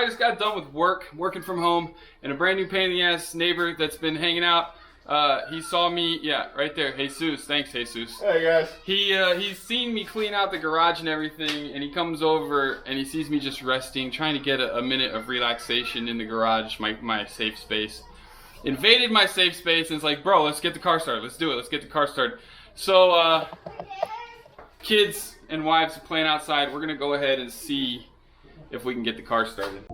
just got done with working from home, and a brand new pain in the ass neighbor that's been hanging out. He saw me, yeah, right there. Jesus, thanks, Jesus. Hey guys. He's seen me clean out the garage and everything, and he comes over and he sees me just resting, trying to get a minute of relaxation in the garage, my safe space. Invaded my safe space and it's like, bro, let's get the car started. Let's do it. Let's get the car started. So, kids and wives are playing outside. We're gonna go ahead and see if we can get the car started.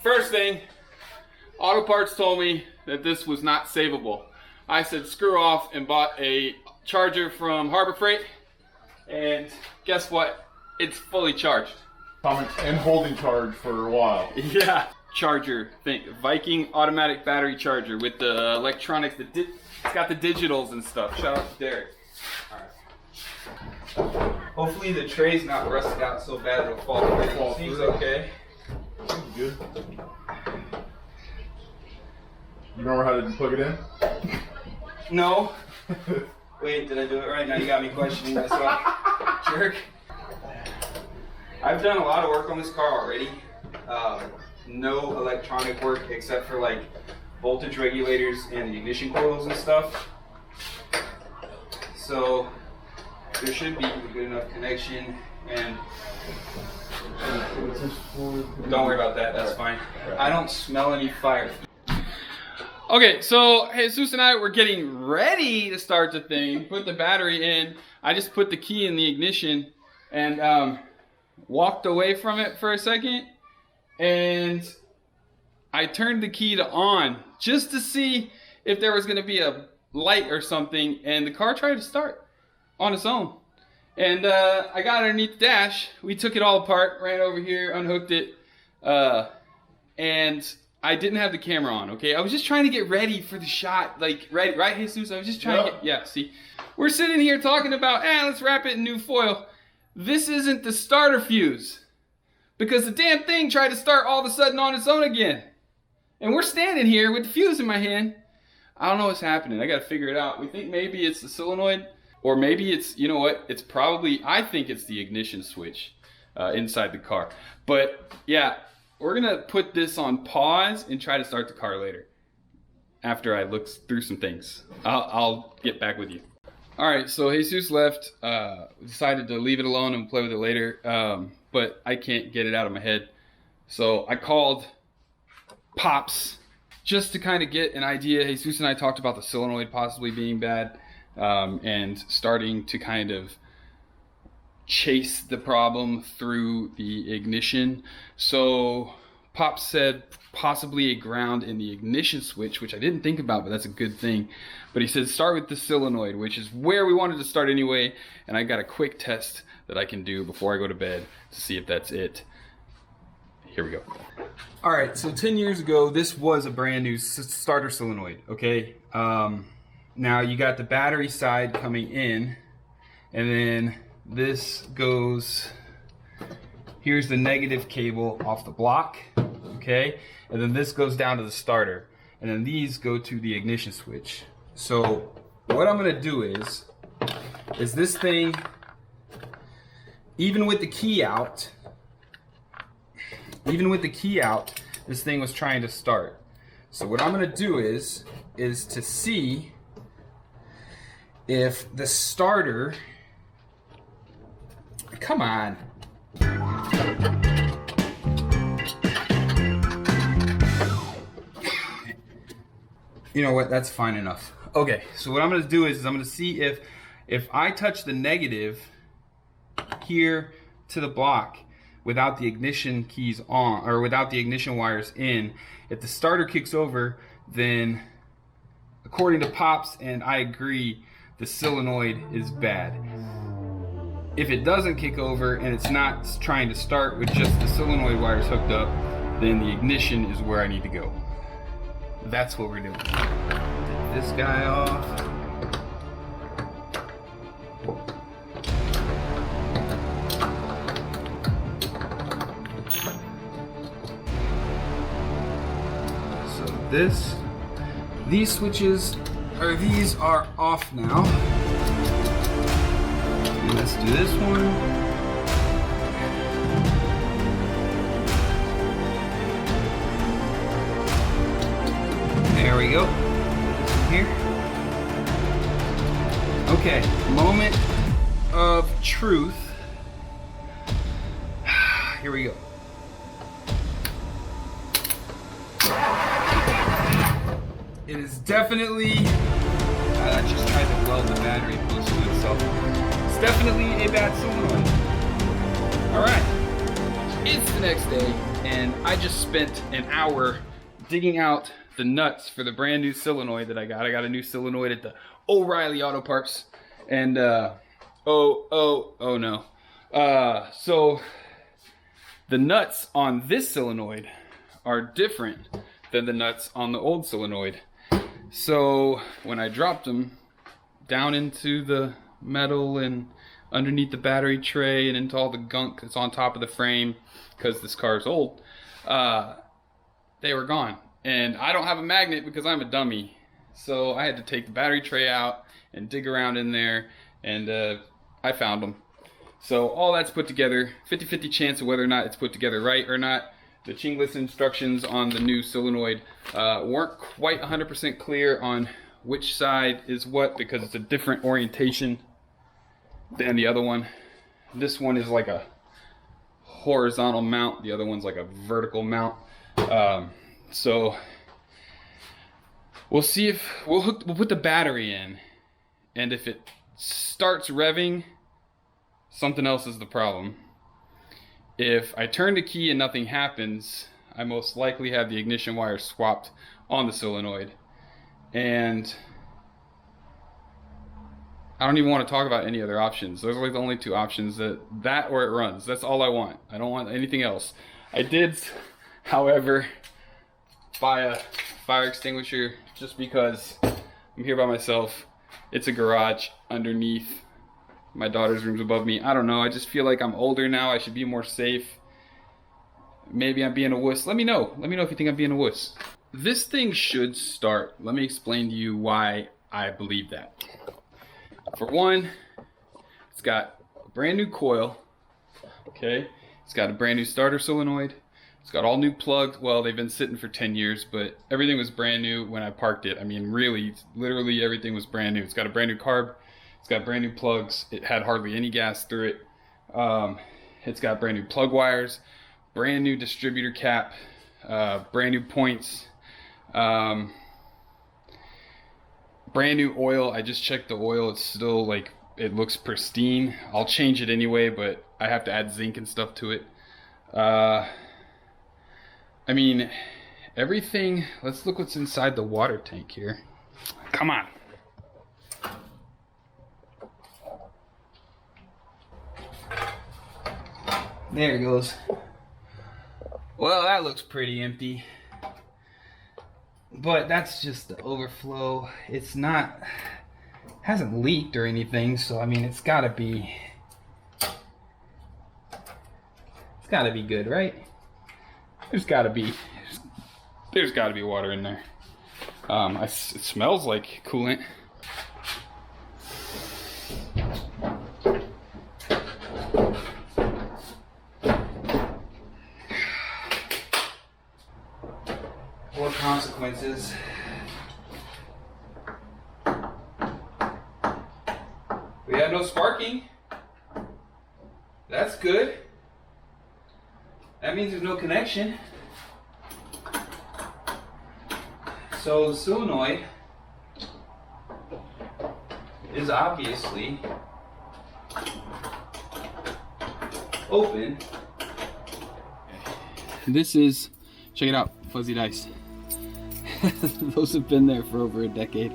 First thing, Auto Parts told me that this was not savable. I said screw off and bought a charger from Harbor Freight, and guess what? It's fully charged. And holding charge for a while. Yeah, charger thing, Viking automatic battery charger with the electronics. It's got the digitals and stuff. Shout out to Derek. All right. Hopefully the tray's not rusted out so bad it'll fall through. Seems okay. Good. You remember how to plug it in? No. Wait, did I do it right? Now you got me questioning myself. Jerk. I've done a lot of work on this car already. No electronic work except for like voltage regulators and the ignition coils and stuff. So there should be a good enough connection, and don't worry about that, that's fine. I don't smell any fire. Okay, so Jesus and I were getting ready to start the thing, put the battery in. I just put the key in the ignition and walked away from it for a second, and I turned the key to on just to see if there was going to be a light or something, and the car tried to start on its own. And I got underneath the dash. We took it all apart, ran over here, unhooked it, and I didn't have the camera on, okay? I was just trying to get ready for the shot, like, right, Jesus? I was just trying to get, yeah, see? We're sitting here talking about, let's wrap it in new foil. This isn't the starter fuse, because the damn thing tried to start all of a sudden on its own again. And we're standing here with the fuse in my hand. I don't know what's happening. I got to figure it out. We think maybe it's the solenoid. Or maybe it's, you know what, it's probably, I think it's the ignition switch inside the car. But yeah, we're gonna put this on pause and try to start the car later. After I look through some things. I'll get back with you. All right, so Jesus left, decided to leave it alone and play with it later, but I can't get it out of my head. So I called Pops just to kind of get an idea. Jesus and I talked about the solenoid possibly being bad. And starting to kind of chase the problem through the ignition. So Pop said possibly a ground in the ignition switch, which I didn't think about, but that's a good thing. But he said start with the solenoid, which is where we wanted to start anyway. And I got a quick test that I can do before I go to bed to see if that's it. Here we go. All right, so 10 years ago, this was a brand new starter solenoid, okay? Now you got the battery side coming in, and then this goes, here's the negative cable off the block, okay? And then this goes down to the starter, and then these go to the ignition switch. So what I'm gonna do is this thing, even with the key out, this thing was trying to start. So what I'm gonna do is to see if the starter, come on. You know what, that's fine enough. Okay, so what I'm gonna do is I'm gonna see if I touch the negative here to the block without the ignition keys on, or without the ignition wires in, if the starter kicks over, then according to Pops, and I agree, the solenoid is bad. If it doesn't kick over and it's not trying to start with just the solenoid wires hooked up, then the ignition is where I need to go. That's what we're doing. Take this guy off. like this. These switches, or these are off now. And let's do this one. There we go. Here. Okay, moment of truth. Here we go. It is definitely, I just tried to weld the battery close to itself. It's definitely a bad solenoid. All right, it's the next day, and I just spent an hour digging out the nuts for the brand new solenoid that I got. I got a new solenoid at the O'Reilly Auto Parts, and oh no. So the nuts on this solenoid are different than the nuts on the old solenoid. So when I dropped them down into the metal and underneath the battery tray and into all the gunk that's on top of the frame, because this car is old, they were gone. And I don't have a magnet because I'm a dummy. So I had to take the battery tray out and dig around in there, and I found them. So all that's put together, 50-50 chance of whether or not it's put together right or not. The Chingless instructions on the new solenoid weren't quite 100% clear on which side is what, because it's a different orientation than the other one. This one is like a horizontal mount, the other one's like a vertical mount. So we'll see if we'll put the battery in, and if it starts revving, something else is the problem. If I turn the key and nothing happens, I most likely have the ignition wire swapped on the solenoid. And I don't even want to talk about any other options. Those are like the only two options, that or it runs. That's all I want. I don't want anything else. I did, however, buy a fire extinguisher just because I'm here by myself. It's a garage underneath. My daughter's room's above me. I don't know. I just feel like I'm older now. I should be more safe. Maybe I'm being a wuss. Let me know. Let me know if you think I'm being a wuss. This thing should start. Let me explain to you why I believe that. For one, it's got a brand new coil. Okay. It's got a brand new starter solenoid. It's got all new plugs. Well, they've been sitting for 10 years, but everything was brand new when I parked it. I mean, really, literally everything was brand new. It's got a brand new carb. It's got brand new plugs. It had hardly any gas through it. It's got brand new plug wires, brand new distributor cap, brand new points, brand new oil. I just checked the oil. It's still like, it looks pristine. I'll change it anyway, but I have to add zinc and stuff to it. I mean, everything. Let's look what's inside the water tank here. Come on. There it goes. Well, that looks pretty empty. But that's just the overflow. It's not, hasn't leaked or anything, so I mean, it's gotta be good, right? There's gotta be water in there. It smells like coolant. What consequences? We have no sparking. That's good. That means there's no connection. So the solenoid is obviously open. This is, check it out, fuzzy dice. Those have been there for over a decade.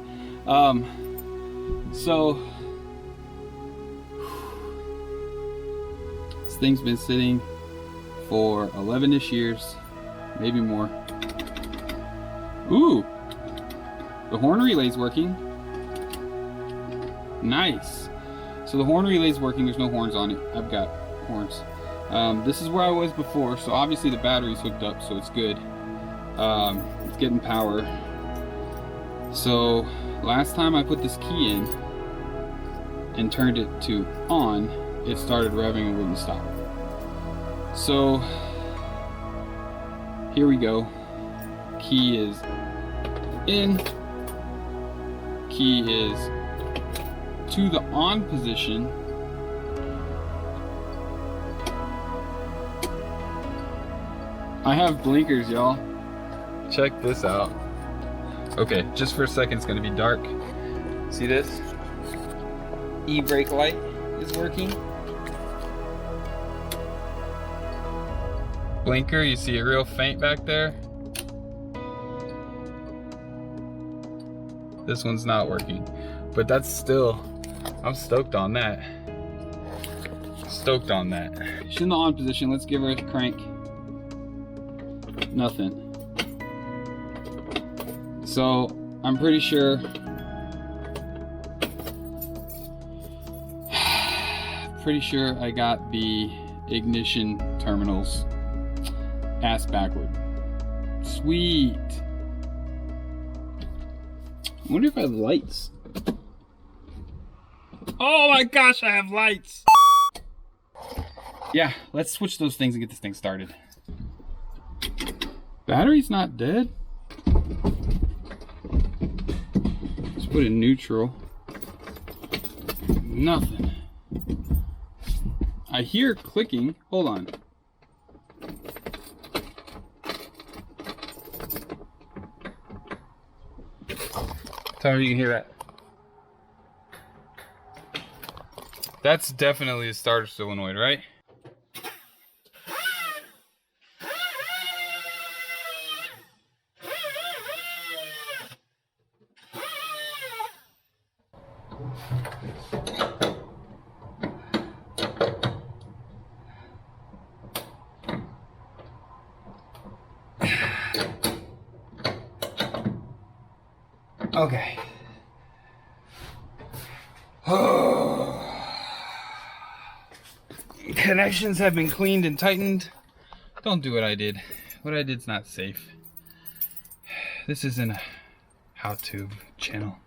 So this thing's been sitting for 11-ish years, maybe more. Ooh, the horn relay's working. Nice. So the horn relay's working. There's no horns on it. I've got horns. This is where I was before, so obviously the battery's hooked up, so it's good. it's getting power. So last time I put this key in and turned it to on, it started revving and wouldn't stop. So here we go. Key is in. Key is to the on position. I have blinkers, y'all. Check this out. Okay, just for a second, it's gonna be dark. See this? E-brake light is working. Blinker, you see it real faint back there? This one's not working, but that's still, I'm stoked on that. Stoked on that. She's in the on position, let's give her a crank. Nothing. So I'm pretty sure I got the ignition terminals ass backward. Sweet. I wonder if I have lights. Oh my gosh, I have lights. Yeah, let's switch those things and get this thing started. Battery's not dead. Let's put it in neutral. Nothing. I hear clicking. Hold on. Tell me you can hear that. That's definitely a starter solenoid, right? Okay. Connections have been cleaned and tightened. Don't do what I did. What I did's not safe. This isn't a how-to channel.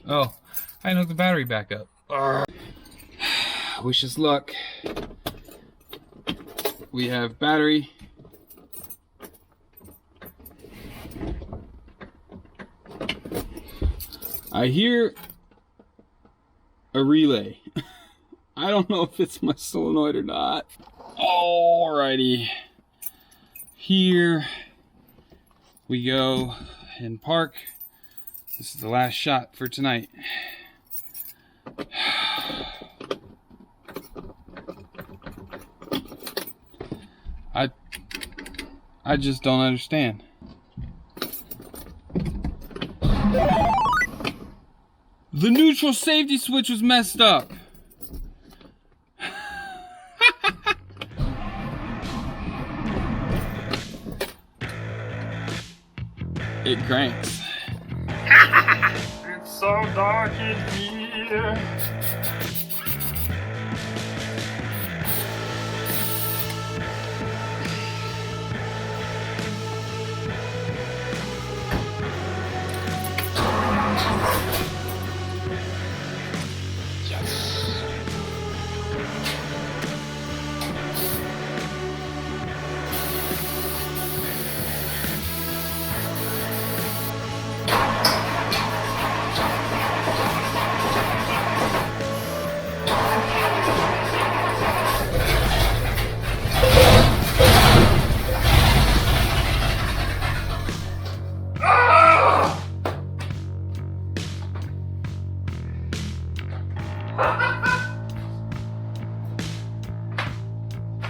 Oh, I hooked the battery back up. Wish us luck. We have battery. I hear a relay. I don't know if it's my solenoid or not. Alrighty. Here we go and park. This is the last shot for tonight. I just don't understand. The neutral safety switch was messed up. It cranks. It's so dark in here.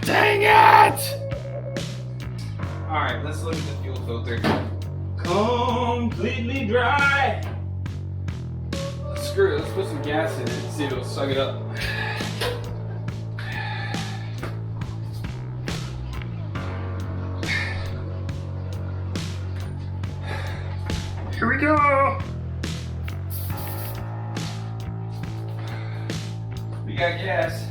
Dang it! Alright, let's look at the fuel filter. Completely dry. Screw it, let's put some gas in it and see if it'll suck it up. Here we go! We got gas.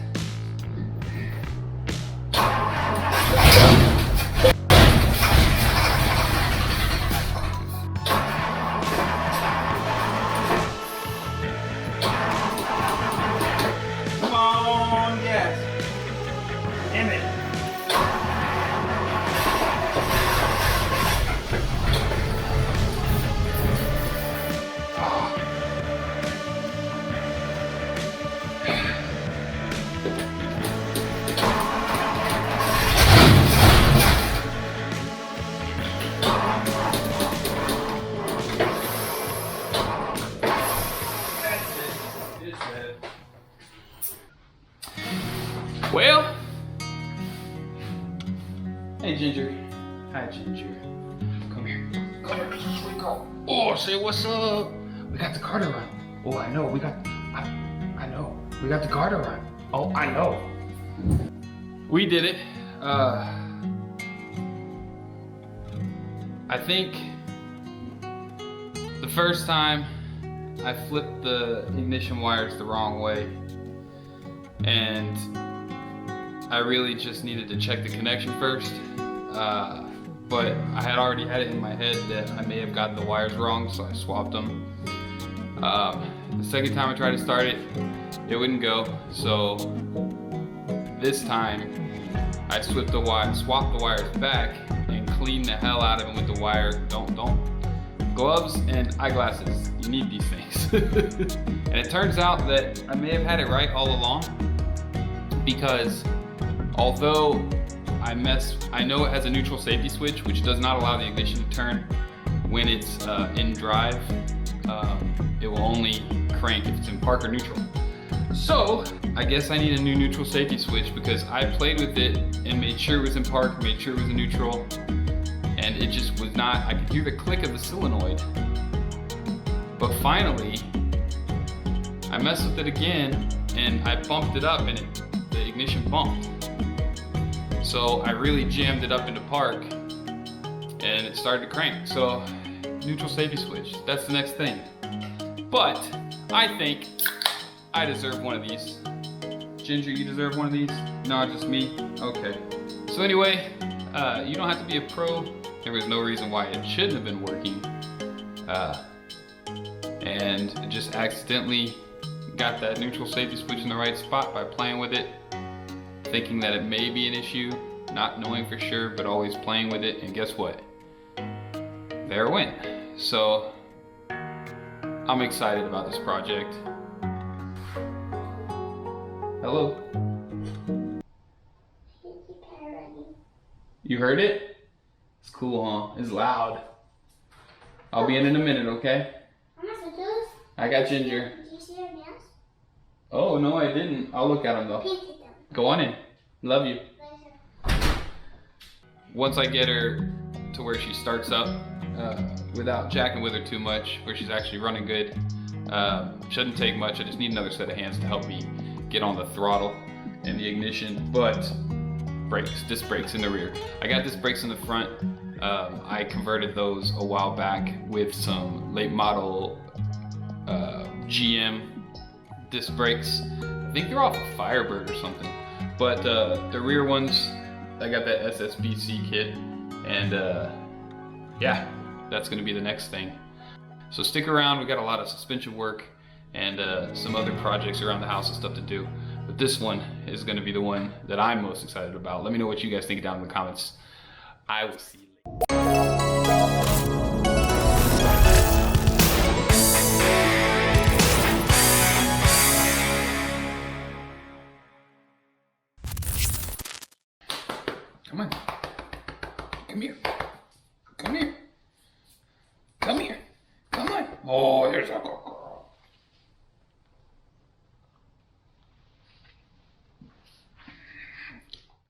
Ginger. Hi, Ginger. Come here. Come here, sweet girl. Oh, say what's up. We got the car to run. Oh, I know. I know. We got the car to run. Oh, I know. We did it. I think the first time I flipped the ignition wires the wrong way, and I really just needed to check the connection first. But I had already had it in my head that I may have gotten the wires wrong, so I swapped them. The second time I tried to start it, it wouldn't go. So this time I swapped the wires back and cleaned the hell out of them with the wire. Don't. Gloves and eyeglasses, you need these things. And it turns out that I may have had it right all along, because although I know it has a neutral safety switch, which does not allow the ignition to turn when it's in drive. It will only crank if it's in park or neutral. So I guess I need a new neutral safety switch, because I played with it and made sure it was in park, made sure it was in neutral, and it just was not. I could hear the click of the solenoid. But finally, I messed with it again and I bumped it up, and the ignition bumped. So I really jammed it up into park and it started to crank. So neutral safety switch, that's the next thing. But I think I deserve one of these. Ginger, you deserve one of these? No, just me? Okay. So anyway, you don't have to be a pro. There was no reason why it shouldn't have been working. And just accidentally got that neutral safety switch in the right spot by playing with it, thinking that it may be an issue, not knowing for sure, but always playing with it. And guess what? There it went. So I'm excited about this project. Hello? You heard it? It's cool, huh? It's loud. I'll be in a minute, okay? I got Ginger. Did you see your nails? Oh, no, I didn't. I'll look at them though. Peek at them. Go on in. Love you. Later. Once I get her to where she starts up, without jacking with her too much, where she's actually running good, shouldn't take much. I just need another set of hands to help me get on the throttle and the ignition. But brakes, disc brakes in the rear. I got disc brakes in the front. I converted those a while back with some late model GM disc brakes. I think they're off a Firebird or something. But the rear ones, I got that SSBC kit, and yeah, that's gonna be the next thing. So stick around, we got a lot of suspension work and some other projects around the house and stuff to do. But this one is gonna be the one that I'm most excited about. Let me know what you guys think down in the comments. I will see you later. Come on. Come here. Come here. Come here. Come on. Oh, there's a